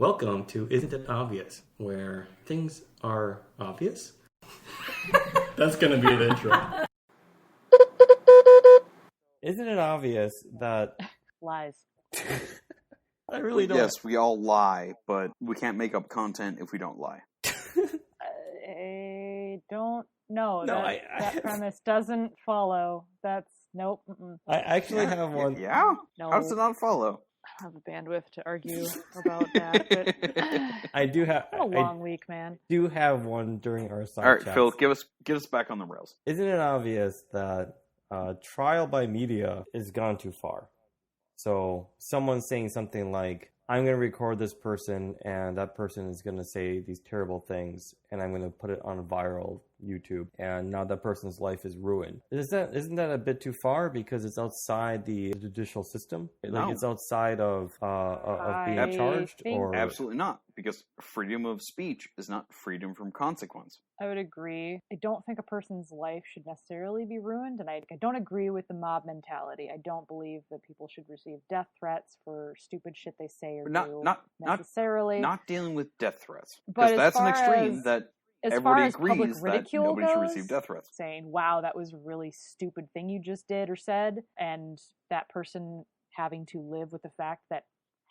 Welcome to Isn't It Obvious, where things are obvious. That's going to be an intro. Isn't it obvious that... Lies. I really don't... Yes, we all lie, but we can't make up content if we don't lie. I don't know. No, that premise doesn't follow. That's... Nope. Mm-mm. I actually have one... Yeah? No. How does it not follow? I don't have the bandwidth to argue about that, but... I do have... It's been a long week, man. do have one during our side All right, chats. Phil, get us back on the rails. Isn't it obvious that trial by media has gone too far? So someone saying something like, I'm going to record this person and that person is going to say these terrible things and I'm going to put it on viral YouTube and now that person's life is ruined. Isn't that a bit too far because it's outside the judicial system? No. Like it's outside of being charged? Or Absolutely not, because freedom of speech is not freedom from consequence. I would agree. I don't think a person's life should necessarily be ruined, and I don't agree with the mob mentality. I don't believe that people should receive death threats for stupid shit they say or do necessarily. Not dealing with death threats, But because that's an extreme that everybody agrees that nobody should receive death threats. Saying, wow, that was a really stupid thing you just did or said, and that person having to live with the fact that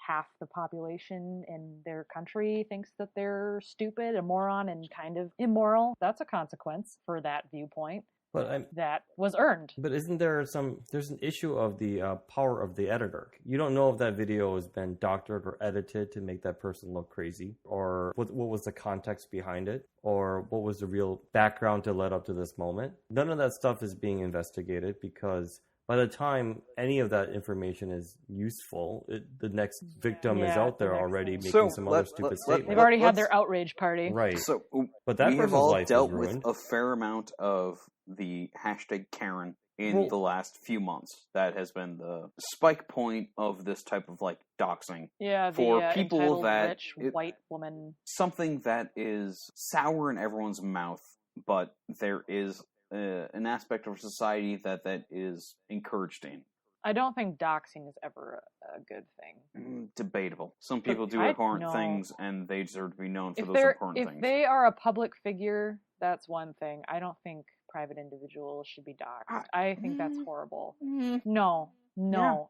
half the population in their country thinks that they're stupid, a moron, and kind of immoral. That's a consequence for that viewpoint. But that was earned. But isn't there there's an issue of the power of the editor. You don't know if that video has been doctored or edited to make that person look crazy, or what was the context behind it, or what was the real background to lead up to this moment. None of that stuff is being investigated because by the time any of that information is useful, the next victim is out there already making some other stupid statement. They've already had their outrage party. Right. So, but that we have person's all life dealt is with ruined. a fair amount of the hashtag Karen in the last few months. That has been the spike point of this type of like doxing. Yeah, for people that rich white woman. Something that is sour in everyone's mouth, but there is an aspect of society that is encouraged in. I don't think doxing is ever a good thing. Debatable. Some people do abhorrent things, and they deserve to be known for those abhorrent things. If they are a public figure, that's one thing. I don't think private individuals should be doxed. I think that's horrible. No,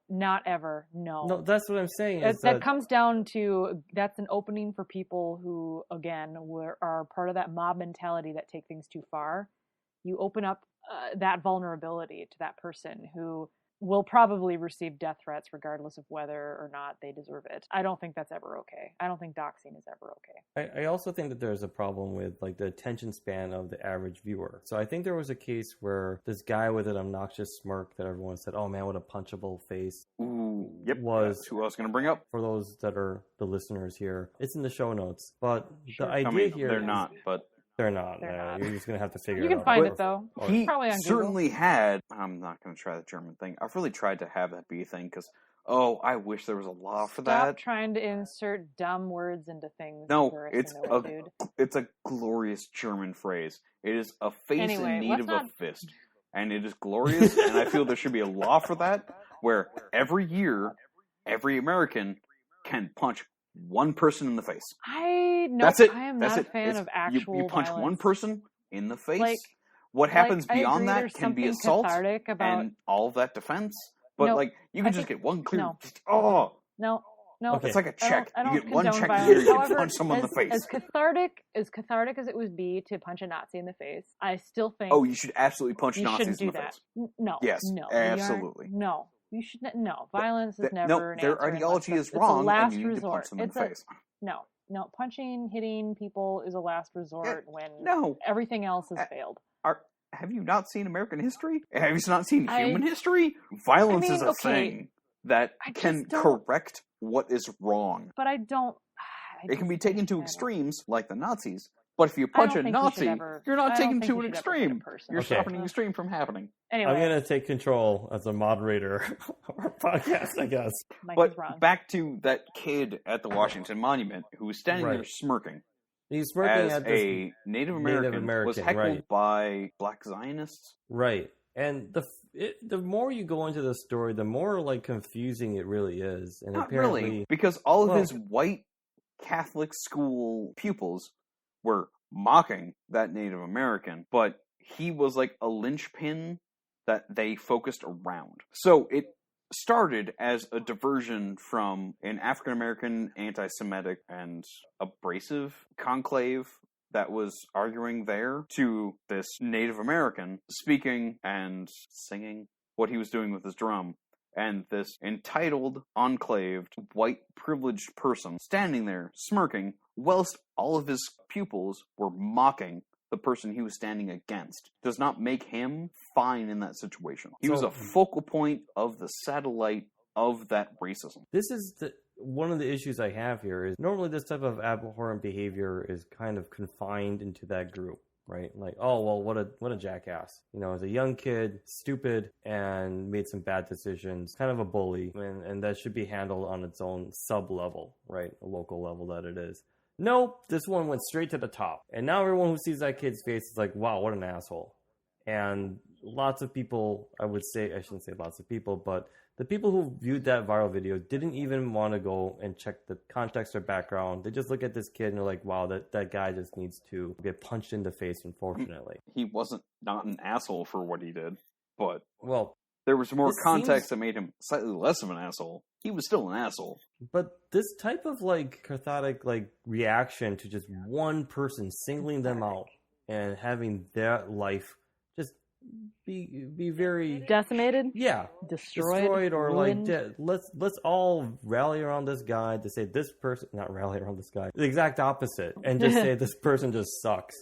not ever. No, that's what I'm saying. That comes down to, that's an opening for people who, again, are part of that mob mentality that take things too far. You open up that vulnerability to that person who will probably receive death threats regardless of whether or not they deserve it. I don't think that's ever okay. I don't think doxing is ever okay. I also think that there's a problem with like the attention span of the average viewer. So I think there was a case where this guy with an obnoxious smirk that everyone said, oh man, what a punchable face. Ooh, yep. Was who I was going to bring up. For those that are the listeners here, it's in the show notes. But the idea here they're not, but... They're not. You're just going to have to figure it out. You can find it, though. He probably on certainly had... I'm not going to try the German thing. I've really tried to have that be a thing, because, I wish there was a law for that. Stop trying to insert dumb words into things. No, it's a glorious German phrase. It is a face in need of a fist. And it is glorious, and I feel there should be a law for that, where every year, every American can punch one person in the face. That's it. I am not a fan of actual you punch violence. one person in the face. What happens beyond that can be assault and all of that defense. But you can just get one clear. No. Okay. It's like a check. I don't you get one check violence. a year. You However, can punch someone in the face. As cathartic as it would be to punch a Nazi in the face, I still think. Oh, you should absolutely punch Nazis in the face. No. Yes. No. Absolutely. No. You should no. Violence is never. No, their ideology is wrong, and you need to punch them in the face. No, punching, hitting people is a last resort when everything else has failed. Have you not seen American history? Have you not seen human history? Violence is a thing that can correct what is wrong. But I don't... It can be taken to extremes, like the Nazis, but if you punch a Nazi, you're not taking to an extreme. You're stopping an extreme from happening. Anyway. I'm going to take control as a moderator of our podcast, I guess. But back to that kid at the Washington Monument who was standing there smirking. He's smirking as a Native American was heckled by black Zionists. Right. And the more you go into the story, the more like confusing it really is. And not really, because all of his white Catholic school pupils were mocking that Native American, but he was like a linchpin that they focused around. So it started as a diversion from an African-American anti-Semitic and abrasive conclave that was arguing there to this Native American speaking and singing what he was doing with his drum, and this entitled, enclaved, white privileged person standing there smirking whilst all of his pupils were mocking the person he was standing against does not make him fine in that situation. He was a focal point of the satellite of that racism. This is one of the issues I have here is normally this type of abhorrent behavior is kind of confined into that group, right? Like, oh, well, what a jackass. You know, as a young kid, stupid, and made some bad decisions, kind of a bully, and that should be handled on its own sub-level, right? A local level that it is. Nope, this one went straight to the top. And now everyone who sees that kid's face is like, wow, what an asshole. And lots of people, I shouldn't say lots of people, but the people who viewed that viral video didn't even want to go and check the context or background. They just look at this kid and they're like, wow, that guy just needs to get punched in the face, unfortunately. He wasn't not an asshole for what he did, but well, there was more context that made him slightly less of an asshole. He was still an asshole. But this type of like cathartic like reaction to just one person singling them out and having their life just be very decimated, destroyed or ruined. Like let's all rally around this guy to say this person, not rally around this guy, the exact opposite, and just say this person just sucks.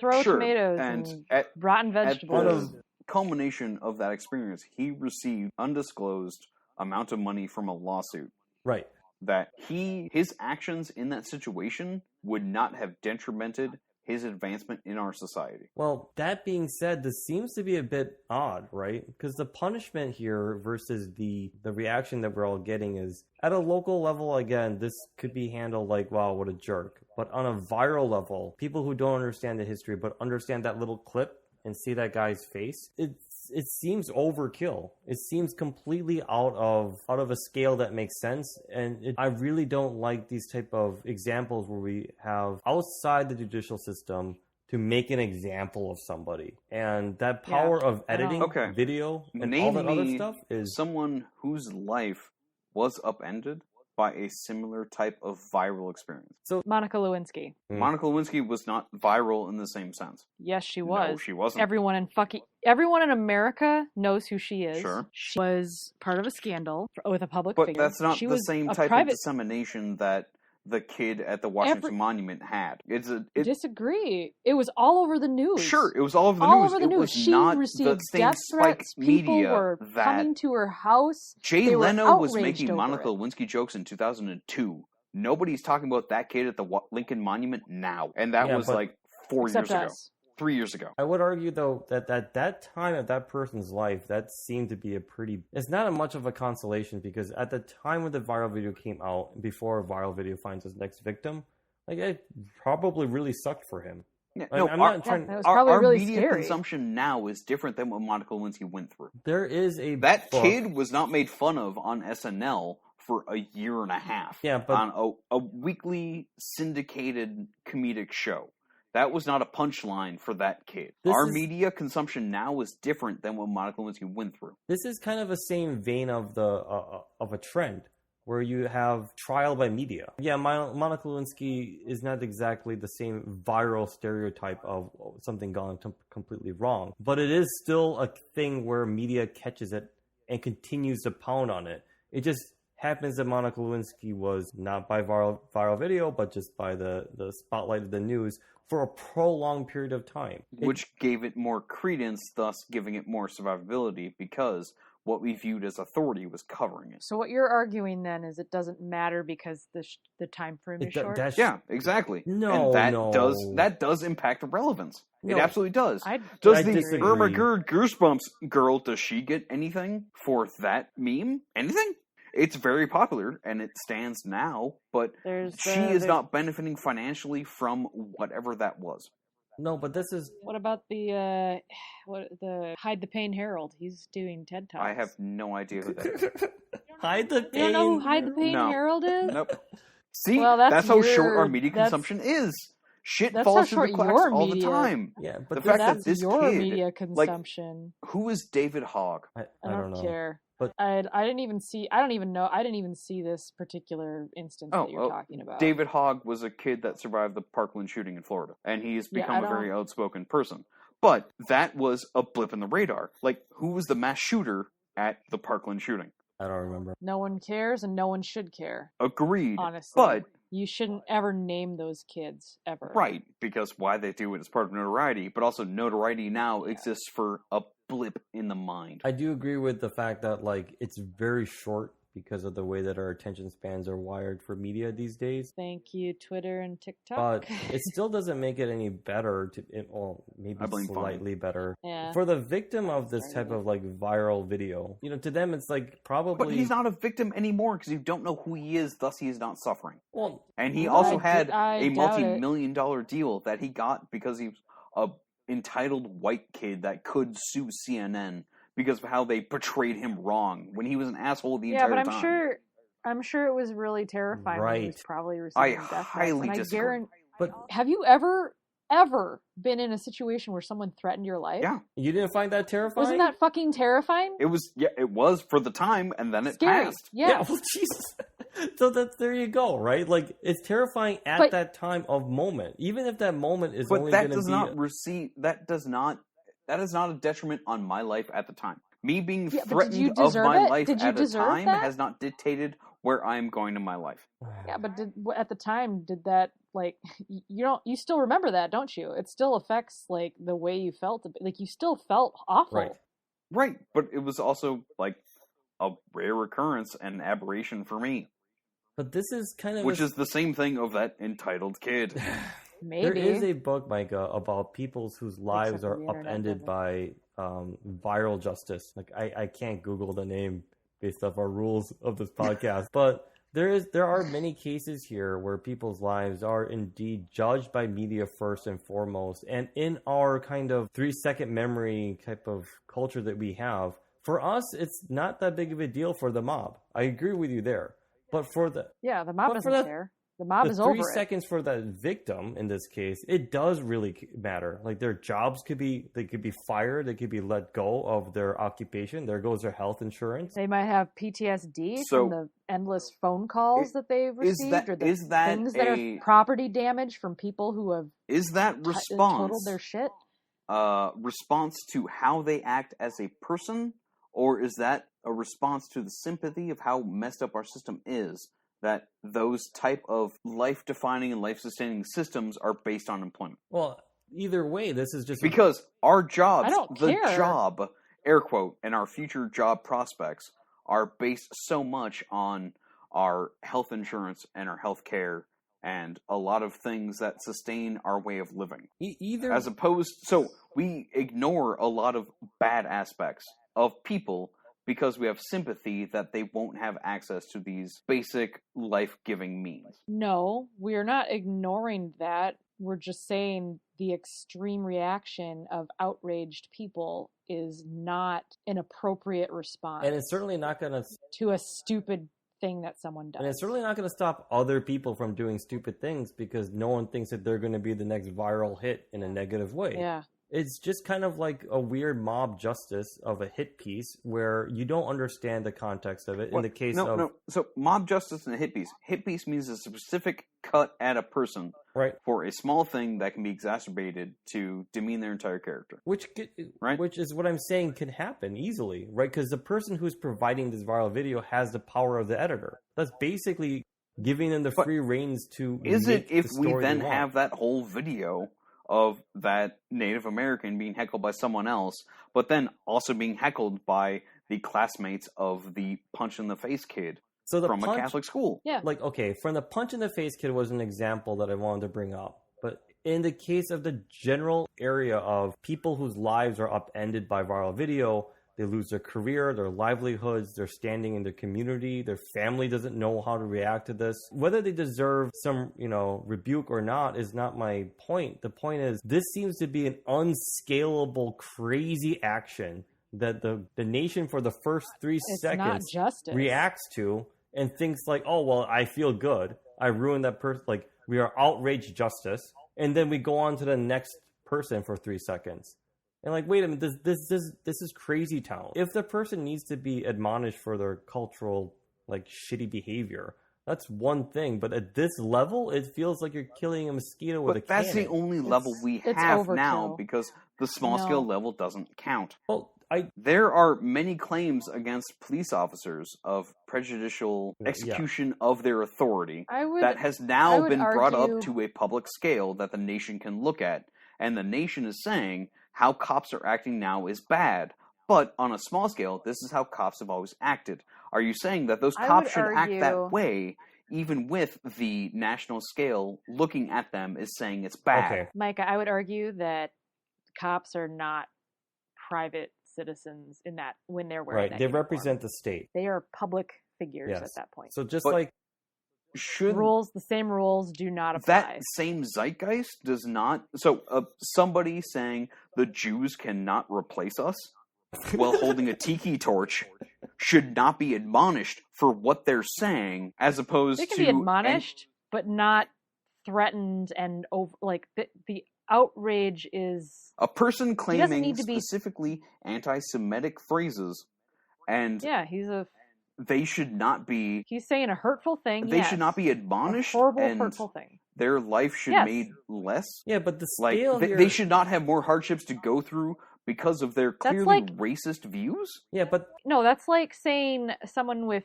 Throw tomatoes and rotten vegetables. At the culmination of that experience, he received undisclosed amount of money from a lawsuit. Right. That his actions in that situation would not have detrimented his advancement in our society. Well, that being said, this seems to be a bit odd, right? Because the punishment here versus the reaction that we're all getting is, at a local level, again, this could be handled like, wow, what a jerk. But on a viral level, people who don't understand the history but understand that little clip and see that guy's face, it seems overkill. It seems completely out of a scale that makes sense. And I really don't like these type of examples where we have outside the judicial system to make an example of somebody. And that power of editing video and all that other stuff is someone whose life was upended by a similar type of viral experience. So Monica Lewinsky. Monica Lewinsky was not viral in the same sense. Yes, she was. No, she wasn't. Everyone in America knows who she is. Sure. She was part of a scandal with a public figure. But that's not the same type of dissemination that the kid at the Washington Monument had. Disagree. It was all over the news. Sure, it was all over the news. She received death threats. People were coming to her house. Jay Leno was making Monica Lewinsky jokes in 2002. Nobody's talking about that kid at the Lincoln Monument now. And that was like 4 years ago. 3 years ago. I would argue, though, that at that time of that person's life, that seemed to be it's not much of a consolation, because at the time when the viral video came out, before a viral video finds his next victim, like, it probably really sucked for him. Yeah, no, our really media scary. Consumption now is different than what Monica Lewinsky went through. There is that kid was not made fun of on SNL for a year and a half. Yeah, but on a weekly syndicated comedic show. That was not a punchline for that kid. Our media consumption now is different than what Monica Lewinsky went through. This is kind of the same vein of a trend where you have trial by media. Yeah, Monica Lewinsky is not exactly the same viral stereotype of something gone completely wrong, but it is still a thing where media catches it and continues to pound on it. It just happens that Monica Lewinsky was not by viral video, but just by the spotlight of the news for a prolonged period of time. Which gave it more credence, thus giving it more survivability, because what we viewed as authority was covering it. So what you're arguing then is it doesn't matter because the time frame is short? Yeah, exactly. No, and that does impact the relevance. No, it absolutely does. Does the Irma Gerd Goosebumps girl, does she get anything for that meme? Anything? It's very popular, and it stands now, but she is not benefiting financially from whatever that was. No, but this is... What about the Hide the Pain Herald? He's doing TED Talks. I have no idea who that is. Hide the Pain? You don't know who Hide the Pain Herald is? Nope. See, Well, that's how short our media consumption is. Shit falls through the cracks all the time. Yeah, but the fact that's that this your kid, media consumption. like, who is David Hogg? I don't know. care. But I didn't even see. I don't even know. I didn't even see this particular instance that you're talking about. David Hogg was a kid that survived the Parkland shooting in Florida, and he's become a very outspoken person. But that was a blip in the radar. Like, who was the mass shooter at the Parkland shooting? I don't remember. No one cares, and no one should care. Agreed. Honestly, but you shouldn't ever name those kids ever. Right, because why they do it is part of notoriety, but also notoriety now exists for a blip in the mind. I do agree with the fact that, like, it's very short because of the way that our attention spans are wired for media these days. Thank you, Twitter and TikTok. But it still doesn't make it any better, maybe slightly better. Yeah. For the victim of this type of, like, viral video, to them it's like probably... But he's not a victim anymore because you don't know who he is, thus he is not suffering. Well, and he also had a multi-million-dollar deal that he got because he's a entitled white kid that could sue CNN because of how they portrayed him wrong when he was an asshole the entire time. Yeah, but I'm sure it was really terrifying. Right. He was probably receiving death threats. I highly disagree. But have you ever been in a situation where someone threatened your life? Yeah. You didn't find that terrifying? Wasn't that fucking terrifying? It was. Yeah, it was for the time, and then it Scary. passed. Yeah. Well, Jesus. So there you go, right? Like, it's terrifying at that time of moment, even if that moment is only going to be. That is not a detriment on my life at the time. Me being threatened of my life at the time has not dictated where I'm going in my life. Yeah, but at the time, did that, like, you still remember that, don't you? It still affects, like, the way you felt. Like, you still felt awful. Right, but it was also, like, a rare occurrence and aberration for me. But this is kind of... Which is the same thing of that entitled kid. Maybe. There is a book, Micah, about people whose lives are upended by viral justice. Like, I can't Google the name based off our rules of this podcast, but there are many cases here where people's lives are indeed judged by media first and foremost. And in our kind of 3-second memory type of culture that we have, for us, it's not that big of a deal for the mob. I agree with you there. But for the... Yeah, the mob doesn't care. The mob is over it. 3 seconds for that victim, in this case, it does really matter. Like, their jobs could be fired. They could be let go of their occupation. There goes their health insurance. They might have PTSD from the endless phone calls that they've received, or the things that are property damage from people who have totaled their shit. Response to how they act as a person, or is that a response to the sympathy of how messed up our system is? That those type of life-defining and life-sustaining systems are based on employment. Well, either way, this is just... Because our jobs, care. Job, air quote, and our future job prospects are based so much on our health insurance and our health care and a lot of things that sustain our way of living. As opposed... So, we ignore a lot of bad aspects of people because we have sympathy that they won't have access to these basic life-giving means. No, we're not ignoring that. We're just saying the extreme reaction of outraged people is not an appropriate response. And it's certainly not going to a stupid thing that someone does. And it's certainly not going to stop other people from doing stupid things because no one thinks that they're going to be the next viral hit in a negative way. Yeah. It's just kind of like a weird mob justice of a hit piece where you don't understand the context of it. In the case No. So mob justice and a hit piece. Hit piece means a specific cut at a person for a small thing that can be exacerbated to demean their entire character. Which is what I'm saying can happen easily, right? Because the person who's providing this viral video has the power of the editor. That's basically giving them the free reins to... Is it if we then have that whole video of that Native American being heckled by someone else, but then also being heckled by the classmates of the punch-in-the-face kid from a Catholic school? Yeah. Like, okay, from the punch-in-the-face kid was an example that I wanted to bring up. But in the case of the general area of people whose lives are upended by viral video, they lose their career, their livelihoods, their standing in their community, their family doesn't know how to react to this. Whether they deserve some, rebuke or not is not my point. The point is, this seems to be an unscalable, crazy action that the nation for the first 3 seconds reacts to and thinks like, oh, well, I feel good. I ruined that person. Like, we are outraged justice. And then we go on to the next person for 3 seconds. And like, wait a minute, this is crazy town. If the person needs to be admonished for their cultural, like, shitty behavior, that's one thing. But at this level, it feels like you're killing a mosquito with a cannon. But that's the only level we have now, because the small-scale level doesn't count. Well, there are many claims against police officers of prejudicial execution of their authority that has now been brought up to a public scale that the nation can look at. And the nation is saying how cops are acting now is bad. But on a small scale, this is how cops have always acted. Are you saying that those cops should act that way, even with the national scale looking at them as saying it's bad? Okay. Micah, I would argue that cops are not private citizens in that when they're wearing that they uniform. represent the state. They are public figures at that point. So just the same rules do not apply. That same zeitgeist does not. So somebody saying the Jews cannot replace us while holding a tiki torch should not be admonished for what they're saying, as opposed to... They can be admonished, but not threatened and the outrage is... A person claiming specifically anti-Semitic phrases, and they should not be... He's saying a hurtful thing, They should not be admonished, a horrible, hurtful thing. Their life should be made less. Yeah, but the scale here... They should not have more hardships to go through because of their clearly racist views? Yeah, but... No, that's like saying someone with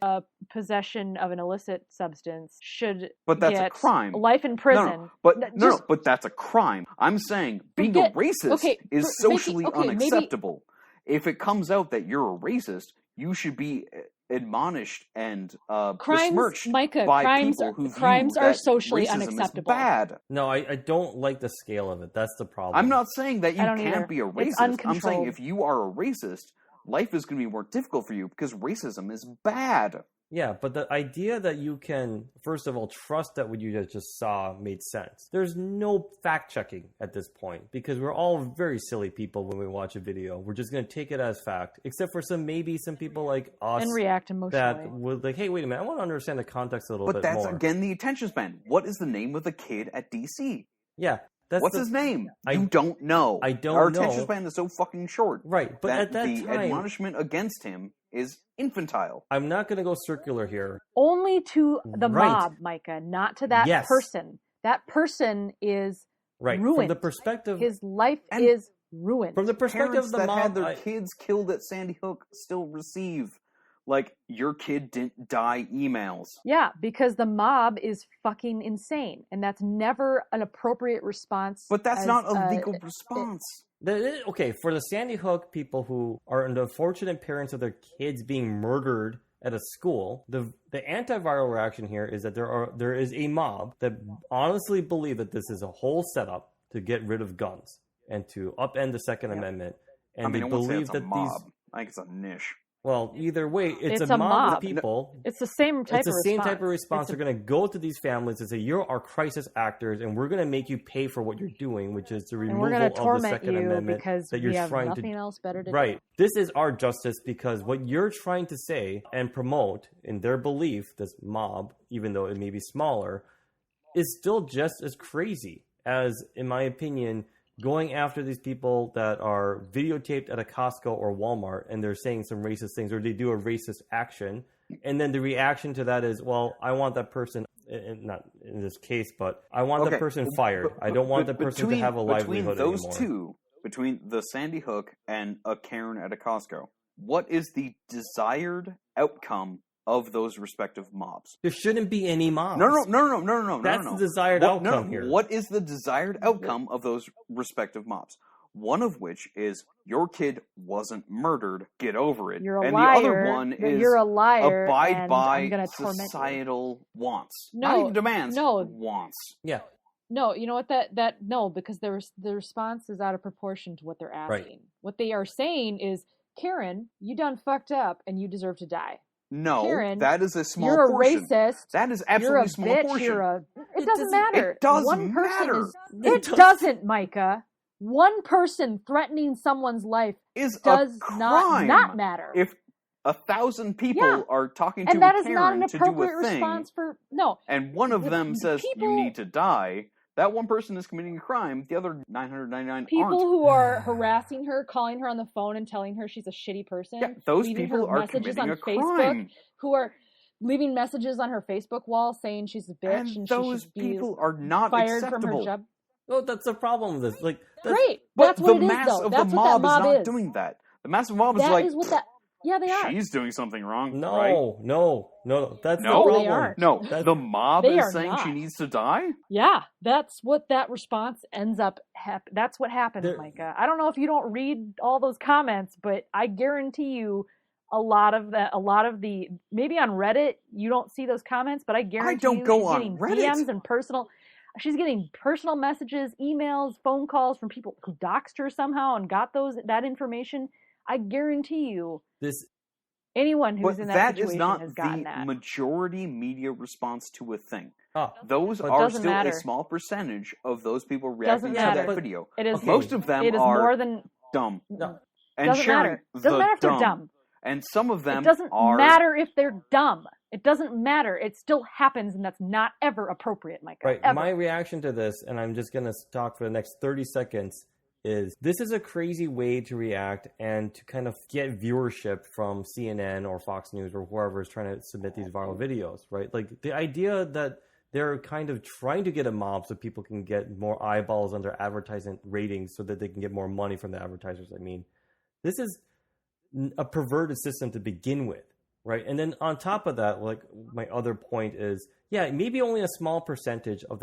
possession of an illicit substance should get a crime. Life in prison. But that's a crime. I'm saying being a racist is socially unacceptable. If it comes out that you're a racist, you should be admonished and besmirched by people who crimes view are that socially racism unacceptable. Is bad. No, I don't like the scale of it. That's the problem. I'm not saying that you can't either. be a racist. I'm saying if you are a racist, life is going to be more difficult for you because racism is bad. Yeah, but the idea that you can, first of all, trust that what you just saw made sense. There's no fact-checking at this point because we're all very silly people when we watch a video. We're just going to take it as fact, except for maybe some people like us and react emotionally. That would like, hey, wait a minute, I want to understand the context a little bit more. But that's, again, the attention span. What is the name of the kid at DC? Yeah. What's his name? You don't know. I don't Our know. Our attention span is so fucking short. Right, but at that the time... the admonishment against him is infantile. I'm not going to go circular here. Only to the mob, Micah, not to that person. That person is ruined. From the perspective... His life is ruined. From the perspective of the mob... that had their kids kids killed at Sandy Hook still receive... like, your kid didn't die emails. Yeah, because the mob is fucking insane. And that's never an appropriate response. But that's not a legal response. Okay, for the Sandy Hook people who are the unfortunate parents of their kids being murdered at a school, the antiviral reaction here is that there is a mob that honestly believe that this is a whole setup to get rid of guns and to upend the Second Amendment. And they believe that mob. I think it's a niche. Well, either way, it's a mob of people. It's the same type of response. It's the same type of response. They're going to go to these families and say, you're our crisis actors, and we're going to make you pay for what you're doing, which is the removal of the Second Amendment. Because that you're we have trying nothing else better to do. Right. This is our justice because what you're trying to say and promote in their belief, this mob, even though it may be smaller, is still just as crazy as, in my opinion, going after these people that are videotaped at a Costco or Walmart and they're saying some racist things or they do a racist action. And then the reaction to that is, well, I want that person, not in this case, but I want that person fired. I don't want that person to have a livelihood anymore. Between those two, between the Sandy Hook and a Karen at a Costco, what is the desired outcome of those respective mobs? There shouldn't be any mobs. No. That's the desired outcome here. What is the desired outcome of those respective mobs? One of which is your kid wasn't murdered. Get over it. You're a and liar. The other one is you're a liar. Abide by societal wants. No, not even demands. No, wants. Yeah. No, you know what? No, because the response is out of proportion to what they're asking. Right. What they are saying is, Karen, you done fucked up, and you deserve to die. No, Karen, that is a small you're portion. You're a racist. That is absolutely a small bitch, portion. It doesn't matter. It does One matter. It doesn't, Micah. One person threatening someone's life does not matter. 1,000 people Yeah. are talking And to that a is not an Karen to do appropriate a thing, response for no. and one of them says you people- need to die. That one person is committing a crime. The other 999 People aren't. who are harassing her, calling her on the phone and telling her she's a shitty person, Yeah, those leaving people her are messages committing on a Facebook, crime. who are leaving messages on her Facebook wall saying she's a bitch and those she should be people are not fired acceptable. from her job. Well, that's the problem with this. Like, Great, But that's what the it is, mass though. of That's the what that mob is mob not is. doing that. The massive mob is That like, is what that. Yeah, they are. she's doing something wrong. no, right? no. That's No, the problem. they aren't. No, That's- the mob They is are saying she not. needs to die. Yeah, that's what that response ends up. That's what happens, There- Micah. I don't know if you don't read all those comments, but I guarantee you, a lot of the maybe on Reddit you don't see those comments, but I guarantee don't you go she's on getting Reddit. DMs and personal. She's getting personal messages, emails, phone calls from people who doxed her somehow and got that information. I guarantee you, This anyone who's But in that that situation is not has gotten the that. majority media response to a thing. ah, Those But are doesn't still matter. a small percentage of those people reacting Doesn't to that matter. video. It is. Okay. Most of them It is are more than. dumb no. and Doesn't sharing matter. the Doesn't matter if they're dumb. dumb. And some of them It doesn't are matter if they're dumb. It doesn't matter. It still happens, and that's not ever appropriate, Micah. Right. Ever. My reaction to this, and I'm just going to talk for the next 30 seconds, is this is a crazy way to react and to kind of get viewership from CNN or Fox News or whoever is trying to submit these viral videos, right? Like the idea that they're kind of trying to get a mob so people can get more eyeballs on their advertising ratings so that they can get more money from the advertisers. I mean, this is a perverted system to begin with. Right. And then on top of that, like my other point is, yeah, maybe only a small percentage of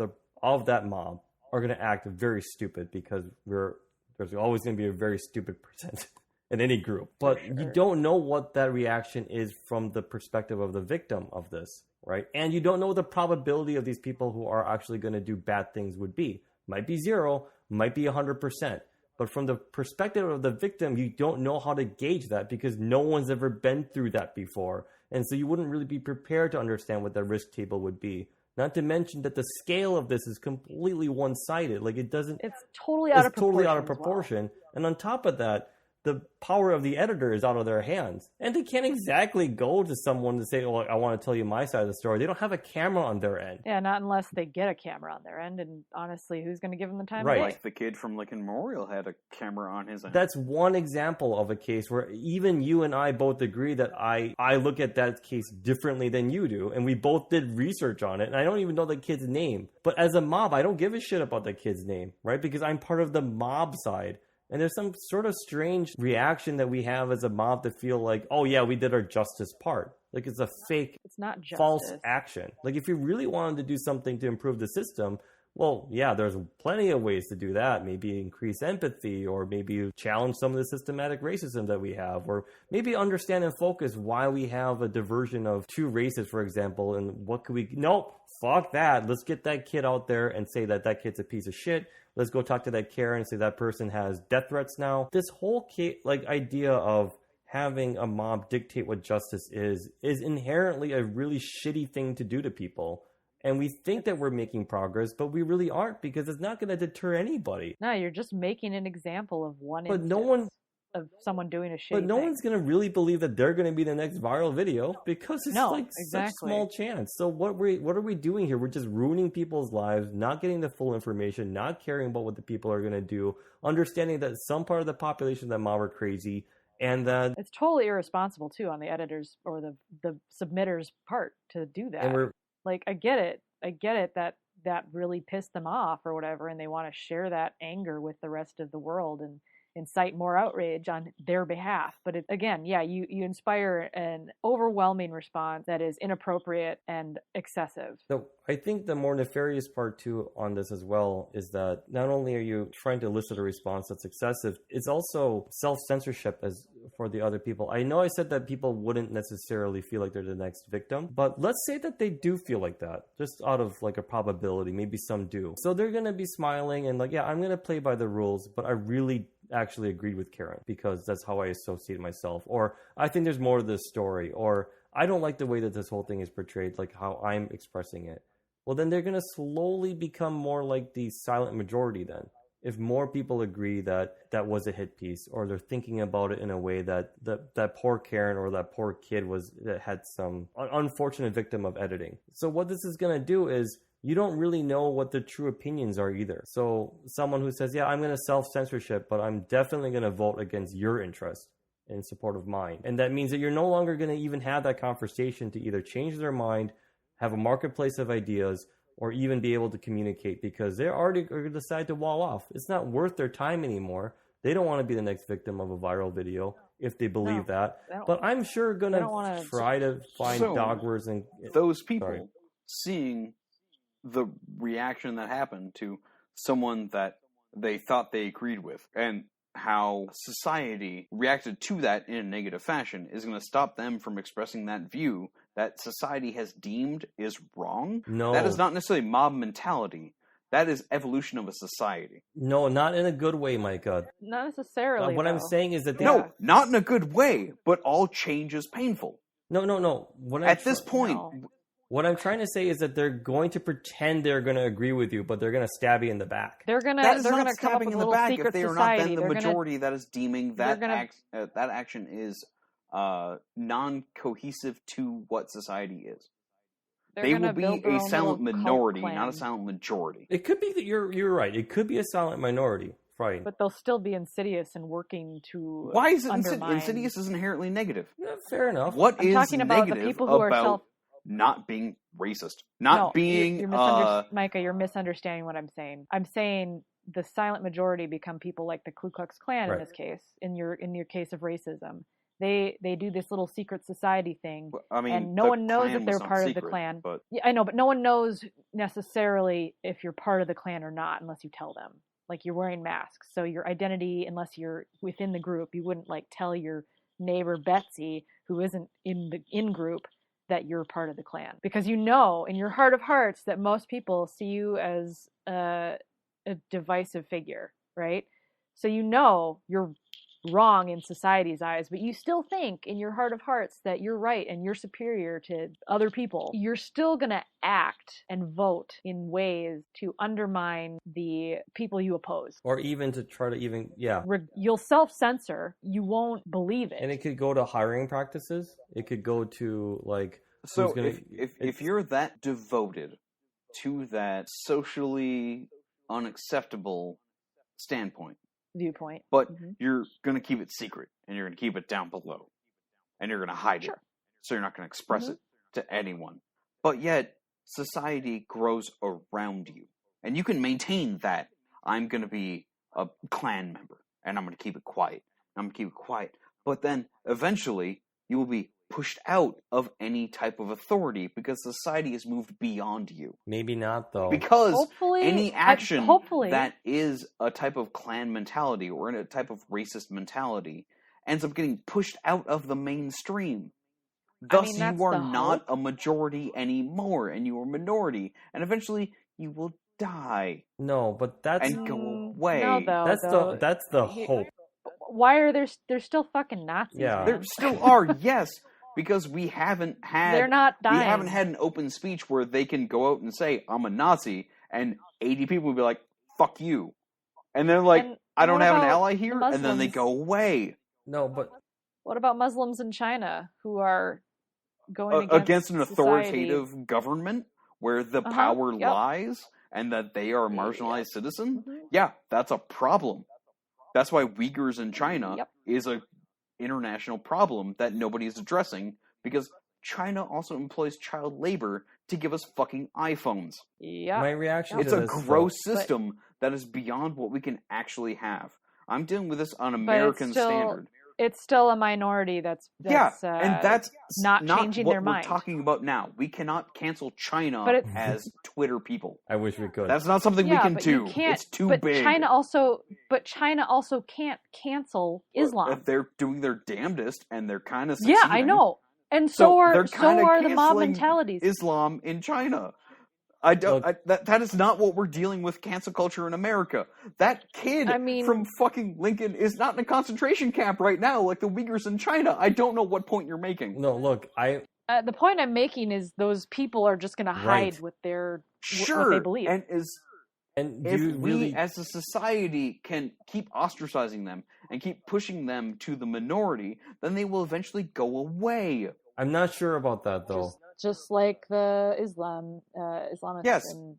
that mob are going to act very stupid because there's always going to be a very stupid percent in any group. But you don't know what that reaction is from the perspective of the victim of this. Right. And you don't know the probability of these people who are actually going to do bad things would be. Might be 0, might be 100%. But from the perspective of the victim, you don't know how to gauge that because no one's ever been through that before. And so you wouldn't really be prepared to understand what the risk table would be. Not to mention that the scale of this is completely one-sided. Like it doesn't... It's totally out of proportion. Totally out of proportion. And on top of that, the power of the editor is out of their hands. And they can't exactly go to someone to say, oh, I want to tell you my side of the story. They don't have a camera on their end. Yeah, not unless they get a camera on their end. And honestly, who's going to give them the time Right. of day? like the kid from Lincoln Memorial had a camera on his end. That's one example of a case where even you and I both agree that I look at that case differently than you do. And we both did research on it. And I don't even know the kid's name. But as a mob, I don't give a shit about the kid's name, right? Because I'm part of the mob side. And there's some sort of strange reaction that we have as a mob to feel like, oh yeah, we did our justice part. Like it's a fake, It's not justice. false action. Like if you really wanted to do something to improve the system, well, yeah, there's plenty of ways to do that. Maybe increase empathy, or maybe challenge some of the systematic racism that we have, or maybe understand and focus why we have a diversion of 2 races, for example, and what could we... Nope, fuck that. Let's get that kid out there and say that kid's a piece of shit. Let's go talk to that Karen and say that person has death threats now. This whole idea of having a mob dictate what justice is inherently a really shitty thing to do to people. And we think that we're making progress, but we really aren't, because it's not going to deter anybody. No, you're just making an example of one But instance no one... of someone doing a shitty But no thing. one's going to really believe that they're going to be the next viral video, because it's No, like exactly. such small chance. So what are we doing here? We're just ruining people's lives, not getting the full information, not caring about what the people are going to do, understanding that some part of the population that mob are crazy, and that... It's totally irresponsible, too, on the editor's or the submitter's part to do that. Like, I get it that really pissed them off or whatever, and they want to share that anger with the rest of the world and incite more outrage on their behalf. But again, you inspire an overwhelming response that is inappropriate and excessive. So I think the more nefarious part too on this as well is that not only are you trying to elicit a response that's excessive, it's also self-censorship as for the other people. I know I said that people wouldn't necessarily feel like they're the next victim, but let's say that they do feel like that, just out of like a probability. Maybe some do. So they're going to be smiling and like, yeah, I'm going to play by the rules, but I really actually agreed with Karen because that's how I associate myself. Or I think there's more to this story. Or I don't like the way that this whole thing is portrayed, like how I'm expressing it. Well, then they're going to slowly become more like the silent majority then. if more people agree that that was a hit piece, or they're thinking about it in a way that that poor Karen or that poor kid that had some unfortunate victim of editing. So what this is going to do is you don't really know what the true opinions are either. So someone who says, yeah, I'm going to self-censorship, but I'm definitely going to vote against your interest in support of mine. And that means that you're no longer going to even have that conversation to either change their mind, have a marketplace of ideas, or even be able to communicate, because they're already going to decide to wall off. It's not worth their time anymore. They don't want to be the next victim of a viral video if they believe that. But I'm sure going to try to find dog words. And those people seeing the reaction that happened to someone that they thought they agreed with, and how society reacted to that in a negative fashion, is going to stop them from expressing that view that society has deemed is wrong. No. That is not necessarily mob mentality. That is evolution of a society. No, not in a good way, Micah. Not necessarily. What I'm saying is that... No, not in a good way, but all change is painful. No. At this point... What I'm trying to say is that they're going to pretend they're going to agree with you, but they're going to stab you in the back. They're going to come up with a little secret society. If they are not then the majority that is deeming that that action is non-cohesive to what society is. They will be a silent minority, not a silent majority. It could be that you're right. It could be a silent minority. Right. But they'll still be insidious and working to Why is it undermine. insidious is inherently negative? Yeah, fair enough. What is talking about negative the people who are not being racist? Micah, you're misunderstanding what I'm saying. I'm saying the silent majority become people like the Ku Klux Klan in this case, in your case of racism. They do this little secret society thing, and no one knows that they're part of the Klan. But... Yeah, I know, but no one knows necessarily if you're part of the Klan or not unless you tell them. Like, you're wearing masks, so your identity, unless you're within the group, you wouldn't like tell your neighbor Betsy, who isn't in the in-group, that you're part of the Klan. Because you know in your heart of hearts that most people see you as a divisive figure, right? So you know you're wrong in society's eyes, but you still think in your heart of hearts that you're right and you're superior to other people. You're still going to act and vote in ways to undermine the people you oppose. Or even to try to You'll self-censor. You won't believe it. And it could go to hiring practices. It could go to, like... So if you're that devoted to that socially unacceptable viewpoint, but you're going to keep it secret, and you're going to keep it down below, and you're going to hide it, so you're not going to express it to anyone. But yet, society grows around you, and you can maintain that I'm going to be a Klan member, and I'm going to keep it quiet. But then, eventually, you will be pushed out of any type of authority because society has moved beyond you. Maybe not, though. Because any action that is a type of Klan mentality or in a type of racist mentality ends up getting pushed out of the mainstream. Thus, you are not a majority anymore, and you are a minority, and eventually you will die. No, but that's... And go away. No, that's the hope. Why are there's still fucking Nazis? Yeah. There still are, yes. Because we haven't had... They're not dying. We haven't had an open speech where they can go out and say, I'm a Nazi, and 80 people will be like, fuck you. And they're like, I don't have an ally here, and then they go away. No, but... What about Muslims in China who are going against an authoritative government where the power lies and that they are a marginalized citizen? Yeah, that's a problem. That's why Uyghurs in China is a international problem that nobody is addressing, because China also employs child labor to give us fucking iPhones. Yeah. My reaction It's a gross system that is beyond what we can actually have. I'm dealing with this on American standard. It's still a minority that's and that's not changing their mind. We're talking about now. We cannot cancel China as Twitter people. I wish we could. That's not something we can do. It's too big. China also can't cancel Islam. If they're doing their damnedest and they're kind of succeeding. Yeah, I know. And so are the mob mentalities. Islam in China. That is not what we're dealing with cancel culture in America. That kid from fucking Lincoln is not in a concentration camp right now like the Uyghurs in China. I don't know what point you're making. No, look, the point I'm making is those people are just going to hide with their what they believe. And if we, as a society, can keep ostracizing them and keep pushing them to the minority, then they will eventually go away. I'm not sure about that, though. Just like the Islamists. Yes. In,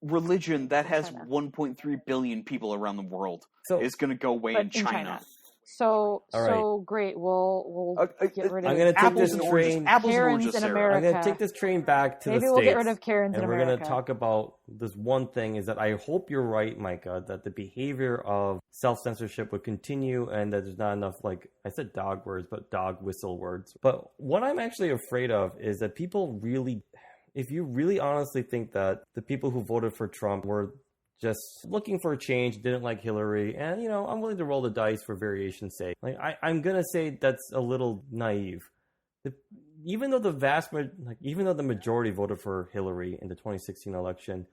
religion that has China. 1.3 billion people around the world is going to go away in China. So right. Great. We'll get rid of. I'm going to take this train. Karens in America. I'm going to take this train back to the States. Maybe we'll get rid of Karens in America. And we're going to talk about this one thing: is that I hope you're right, Micah, that the behavior of self-censorship would continue, and that there's not enough, like I said, dog words, but dog whistle words. But what I'm actually afraid of is that people really, if you really honestly think that the people who voted for Trump were just looking for a change, didn't like Hillary, and, you know, I'm willing to roll the dice for variation's sake. Like, I'm going to say that's a little naive. Even though the majority voted for Hillary in the 2016 election,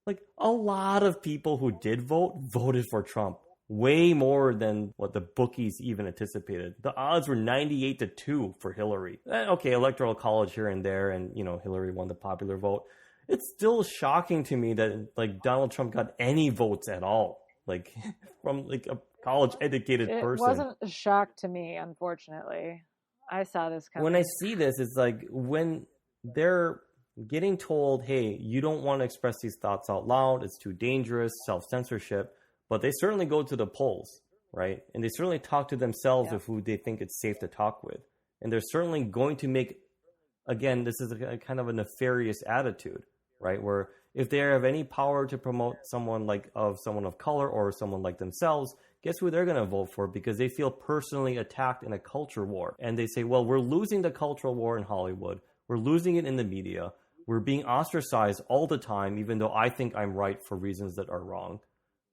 like, a lot of people who did voted for Trump. Way more than what the bookies even anticipated. The odds were 98-2 for Hillary. Okay, electoral college here and there, and, you know, Hillary won the popular vote. It's still shocking to me that, like, Donald Trump got any votes at all, like, from, like, a college-educated person. It wasn't a shock to me, unfortunately. I saw this coming. When I see this, it's like, when they're getting told, hey, you don't want to express these thoughts out loud, it's too dangerous, self-censorship, but they certainly go to the polls, right? And they certainly talk to themselves of who they think it's safe to talk with. And they're certainly going to make, again, this is a kind of a nefarious attitude, right? Where if they have any power to promote someone of color or someone like themselves, guess who they're going to vote for? Because they feel personally attacked in a culture war. And they say, well, we're losing the cultural war in Hollywood. We're losing it in the media. We're being ostracized all the time, even though I think I'm right for reasons that are wrong.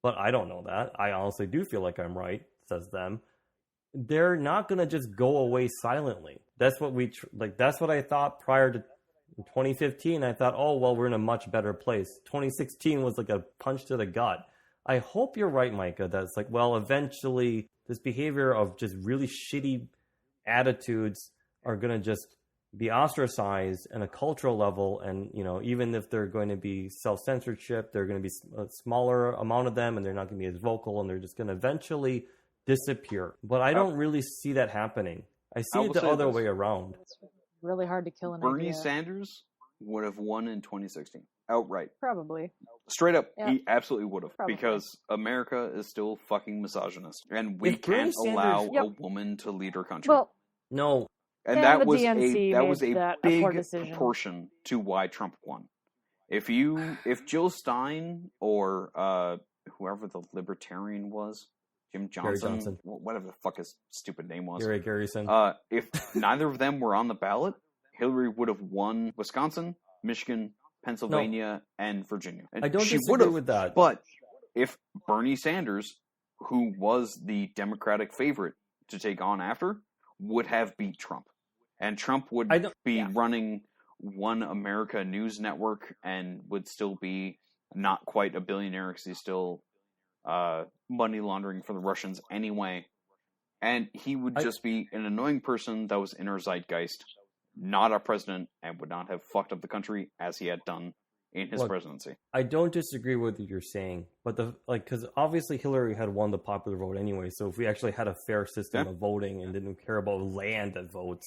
But I don't know that. I honestly do feel like I'm right, says them. They're not going to just go away silently. That's what that's what I thought prior to 2015. I thought, oh, well, we're in a much better place. 2016 was like a punch to the gut. I hope you're right, Micah, that it's like, well, eventually this behavior of just really shitty attitudes are going to just be ostracized on a cultural level. And, you know, even if they're going to be self-censorship, they're going to be a smaller amount of them, and they're not going to be as vocal, and they're just going to eventually disappear. But I don't really see that happening. I see it the other way around. It's really hard to kill an Bernie idea. Sanders would have won in 2016. Outright. Probably. Straight up, he absolutely would have. Probably. Because America is still fucking misogynist. And we can't allow a woman to lead our country. Well, no. And that was a big proportion to why Trump won. If Jill Stein or whoever the libertarian was, Jim Johnson, whatever the fuck his stupid name was, Gary Garrison. If neither of them were on the ballot, Hillary would have won Wisconsin, Michigan, Pennsylvania, and Virginia. And I don't disagree with that. But if Bernie Sanders, who was the Democratic favorite to take on after, would have beat Trump. And Trump would be running One America News Network and would still be not quite a billionaire because he's still money laundering for the Russians anyway. And he would just be an annoying person that was in our zeitgeist, not our president, and would not have fucked up the country as he had done in his presidency. I don't disagree with what you're saying, but because obviously Hillary had won the popular vote anyway. So if we actually had a fair system of voting and didn't care about land that votes,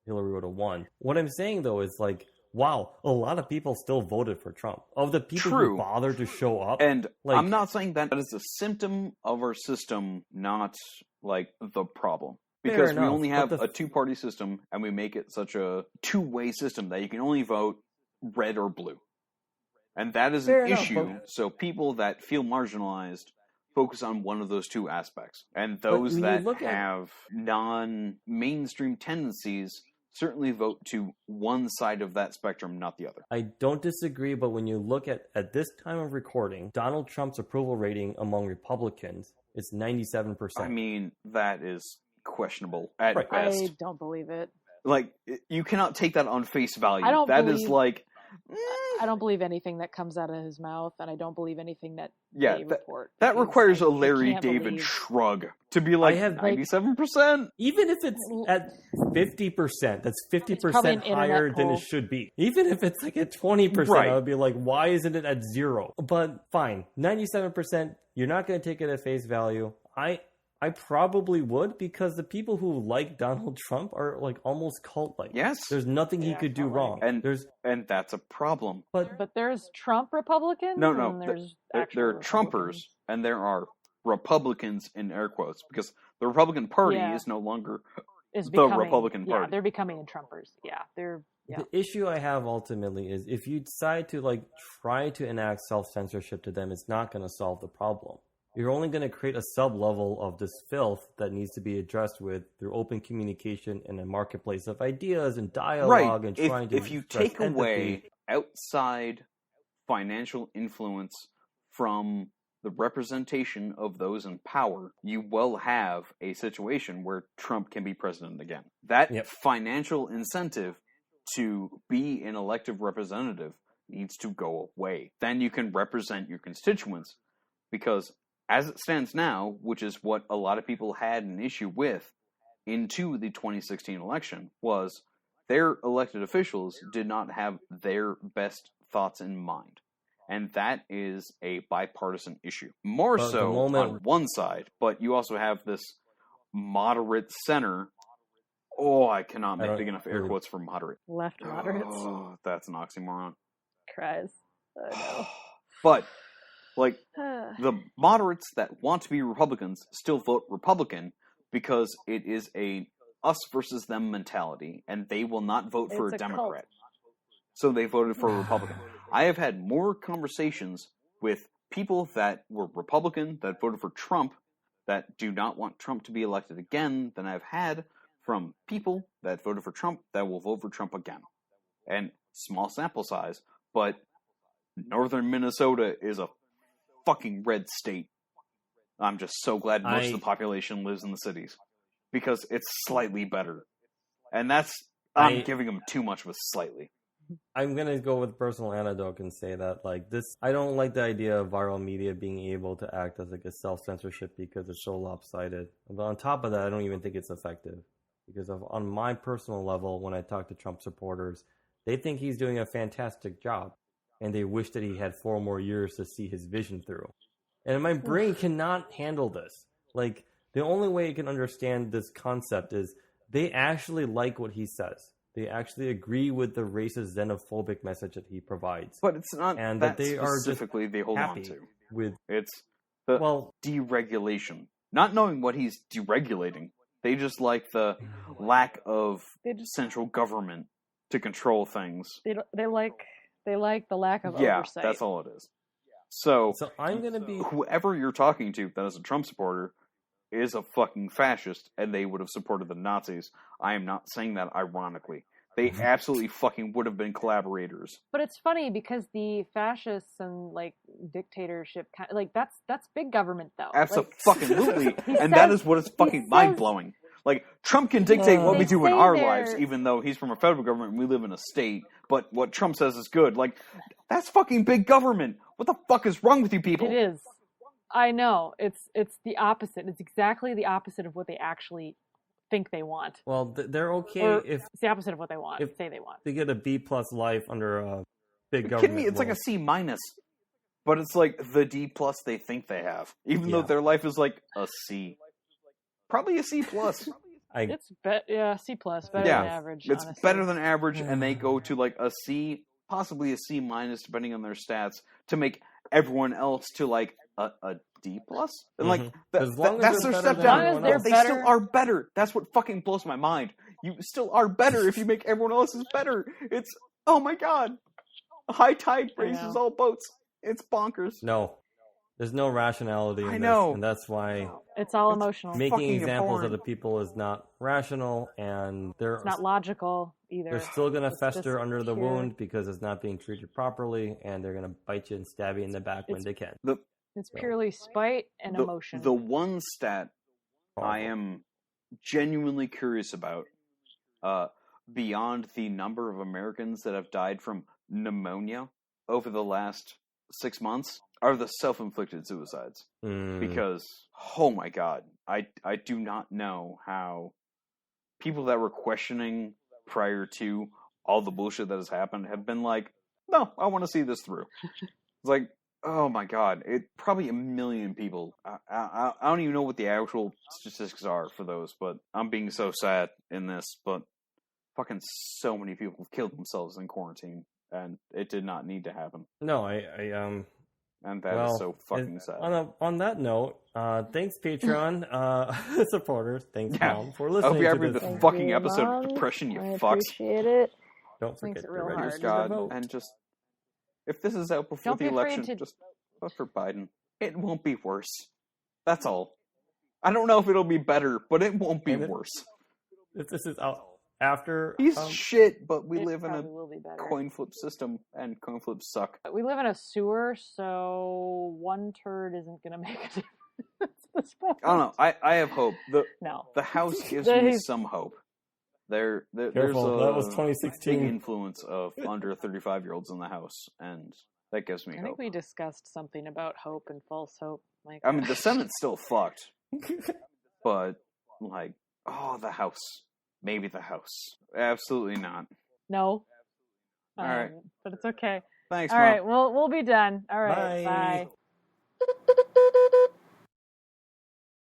Hillary would have won. What I'm saying though is like, wow, a lot of people still voted for Trump. Of the people who bothered to show up, and I'm not saying that is a symptom of our system, not like the problem. Because we only have a two-party system, and we make it such a two-way system that you can only vote red or blue. And that is an issue, so people that feel marginalized focus on one of those two aspects. And those that have non-mainstream tendencies certainly vote to one side of that spectrum, not the other. I don't disagree, but when you look at this time of recording, Donald Trump's approval rating among Republicans is 97%. I mean, that is questionable at best. I don't believe it. Like, you cannot take that on face value. I don't That believe... is like I don't believe anything that comes out of his mouth, and I don't believe anything that they report. That requires a Larry David shrug to be like, 97%? Even if it's at 50%, that's 50% higher than it should be. Even if it's like at 20%, I would be like, why isn't it at 0? But fine, 97%, you're not going to take it at face value. I probably would, because the people who like Donald Trump are like almost cult-like. Yes. There's nothing he could do wrong. And that's a problem. But there's Trump Republicans? No. And there are Trumpers, and there are Republicans in air quotes, because the Republican Party is no longer the Republican Party. Yeah, they're becoming Trumpers. Yeah, The issue I have ultimately is if you decide to like try to enact self-censorship to them, it's not going to solve the problem. You're only going to create a sub-level of this filth that needs to be addressed with through open communication and a marketplace of ideas and dialogue and trying to. If you take away outside financial influence from the representation of those in power, you will have a situation where Trump can be president again. That financial incentive to be an elected representative needs to go away. Then you can represent your constituents, because as it stands now, which is what a lot of people had an issue with into the 2016 election, was their elected officials did not have their best thoughts in mind. And that is a bipartisan issue. More so on one side, but you also have this moderate center. Oh, I cannot make big enough air quotes for moderate. Left moderates. Oh, that's an oxymoron. Cries. I know. But like, the moderates that want to be Republicans still vote Republican because it is a us versus them mentality, and they will not vote for a Democrat. Cult. So they voted for a Republican. I have had more conversations with people that were Republican, that voted for Trump, that do not want Trump to be elected again, than I've had from people that voted for Trump that will vote for Trump again. And small sample size, but northern Minnesota is a fucking red state. I'm just so glad most of the population lives in the cities, because it's slightly better. And I'm giving them too much of a slightly. I'm going to go with personal anecdote and say that I don't like the idea of viral media being able to act as like a self-censorship because it's so lopsided. But on top of that, I don't even think it's effective, because on my personal level, when I talk to Trump supporters, they think he's doing a fantastic job, and they wish that he had 4 more years to see his vision through. And my brain cannot handle this. Like, the only way you can understand this concept is they actually like what he says. They actually agree with the racist, xenophobic message that he provides. But it's not and that they specifically they hold on to. It's the deregulation. Not knowing what he's deregulating. They just like the lack of central government to control things. They like the lack of oversight. Yeah, that's all it is. So I'm gonna be whoever you're talking to that is a Trump supporter is a fucking fascist, and they would have supported the Nazis. I am not saying that ironically. They absolutely fucking would have been collaborators. But it's funny because the fascists and like dictatorship, that's big government though. Absolutely, and that is what is fucking mind blowing. Like, Trump can dictate what we do in our lives, even though he's from a federal government and we live in a state, but what Trump says is good. Like, that's fucking big government. What the fuck is wrong with you people? It is. I know. It's the opposite. It's exactly the opposite of what they actually think they want. Well, they're okay if... It's the opposite of what they want. Say they want. They get a B+ life under a big government. Kidding me? It's like a C-, but it's like the D+ they think they have, even though their life is like a C. Probably a C+. It's C+, better than average. It's honestly. better than average, and they go to like a C, possibly a C-, depending on their stats, to make everyone else to like a D+. And like that's their step down. They still are better. That's what fucking blows my mind. You still are better if you make everyone else's better. It's oh my god, a high tide raises all boats. It's bonkers. No. There's no rationality in this, and that's why it's all emotional. Making examples of the people is not rational, and it's not logical either. They're still going to fester under the wound because it's not being treated properly, and they're going to bite you and stab you in the back when they can. It's purely spite and emotion. The one stat I am genuinely curious about, beyond the number of Americans that have died from pneumonia over the last 6 months are the self-inflicted suicides. Because, oh my god, I do not know how people that were questioning prior to all the bullshit that has happened have been like, no, I want to see this through. It's like, oh my god, probably a million people. I don't even know what the actual statistics are for those, but I'm being so sad in this, but fucking so many people killed themselves in quarantine, and it did not need to happen. No, and that is so fucking sad. On that note, thanks Patreon supporters. Thanks, Mom, for listening. I hope you have this the fucking episode of depression, you fucks. Appreciate it. Don't forget to register to vote. And just, if this is out before the election, just vote for Biden. It won't be worse. That's all. I don't know if it'll be better, but it won't be worse. This is out after. He's shit, but we live in a coin flip system, and coin flips suck. We live in a sewer, so one turd isn't going to make a difference. I don't know. I have hope. The house gives me some hope. There's that was 2016 big influence of under 35-year-olds in the house, and that gives me hope. I think we discussed something about hope and false hope. Mike. I mean, the Senate's still fucked, but like, the house. Maybe the house. Absolutely not. No. All right. But it's okay. Thanks, All Mom. right, we'll be done. All right, bye.